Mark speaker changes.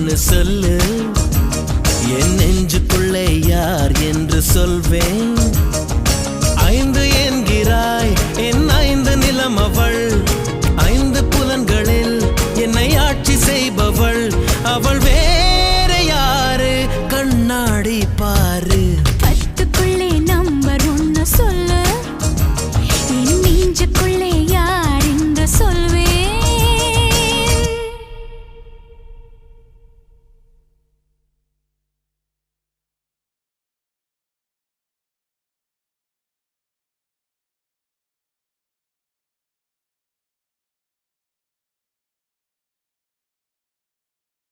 Speaker 1: ஒன்னு சொல்லு, என் நெஞ்சுக்குள்ளே யார் என்று சொல்வேன். ஐந்து என்கிறாய், என் ஐந்து நிலம் அவள். ஐந்து புலன்களில் என்னை ஆட்சி செய்பவள் அவள்.